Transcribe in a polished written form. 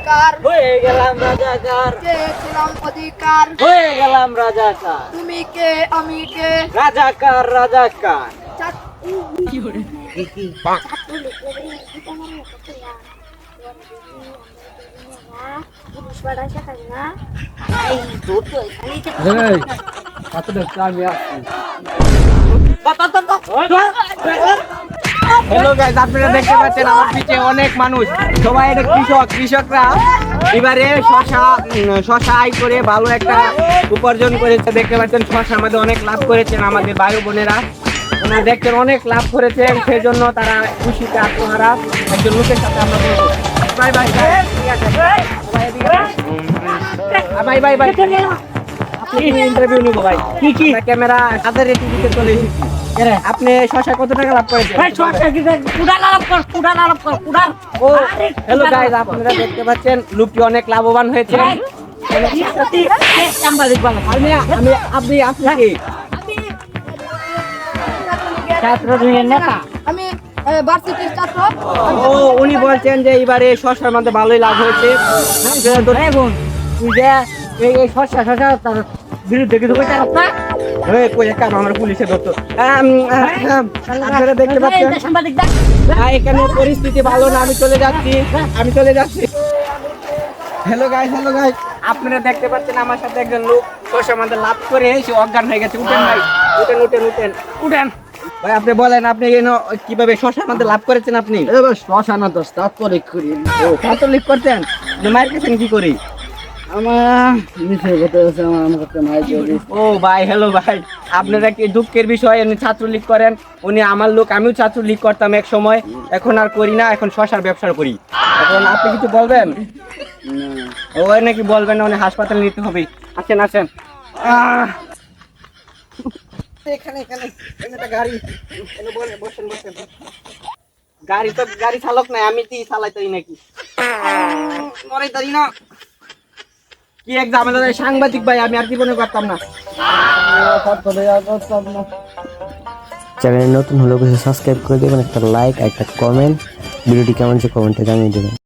অধিকার হয়ে গেলাম রাজাকার, চেয়েছিলাম অধিকার হয়ে গেলাম রাজাকার, তুমি কে আমি কে রাজাকার রাজাকার। হ্যালো গাইস, আপনারা দেখতে পাচ্ছেন আমার পিছে অনেক মানুষ, সবাই এটা কৃষকরা এবারে শশা আয় করে ভালো একটা উপার্জন করেছে। দেখতে পাচ্ছেন শশা আমাদের অনেক লাভ করেছেন, আমাদের ভাই বোনেরা ওনারা দেখছেন অনেক লাভ করেছেন, সেই জন্য তারা খুশিতে আত্মহারা। একজন লোকের সাথে আমরা বলবো ভাই ভাই ভাই ভাই ভাই ইন্টারভিউ নিবো ভাই। কি ক্যামেরা হাতের টিভিতে চলে এসেছি। আপনি শশা কত টাকা লাভ করেছেন? ও হ্যালো গাইস, আপনারা দেখতে পাচ্ছেন লোকটি অনেক লাভবান হয়েছে। আপনি কি ছাত্র নেতা? আমি ভার্সিটির ছাত্র। ও উনি বলছেন যে এবারে শশার মধ্যে ভালোই লাভ হয়েছে। তুই যে এই শশা তার বিরুদ্ধে কিছু কইতে পারছ না? কই একা আমার পুলিশে ধরতো। আপনারা দেখতে পাচ্ছেন এখানে পরিস্থিতি ভালো না, আমি চলে যাচ্ছি। হ্যালো গাইস, আপনারা দেখতে পাচ্ছেন আমার সাথে একজন লোক শশার মধ্যে লাভ করে সে অজ্ঞান হয়ে গেছে। উঠেন ভাই, উঠেন ভাই, আপনি বলেন আপনি কিভাবে শশার মধ্যে লাভ করেছেন? আপনি শশা না দোস্ত তাৎপরিক করি ছাত্রলীগ করতেন, মায়ের কাছেন কি করি? আমার মিশে কথা আছে আমার কাছে মাই জড়ি। ও ভাই, হ্যালো ভাই, আপনারা কি দুঃখের বিষয়, উনি ছাত্রলীগ করেন, উনি আমার লোক, আমিও ছাত্রলীগ করতাম এক সময়, এখন আর করি না, এখন শশার ব্যবসা করি। এখন আপনি কিছু বলবেন? ও নাকি বলবেন না, উনি হাসপাতালে নিতে হবে। আসেন এখানে একটা গাড়ি, বসেন। গাড়ি চালক নাই, আমি কি চালাইতাই নাকি মরে তারি না। কি এক ঝামেলা, সাংবাদিক ভাই, আমি আর জীবনে করতাম না। চ্যানেলে নতুন হলে সাবস্ক্রাইব করে দেবেন, একটা লাইক একটা কমেন্ট, ভিডিওটি কেমন হচ্ছে কমেন্টে জানিয়ে দেবেন।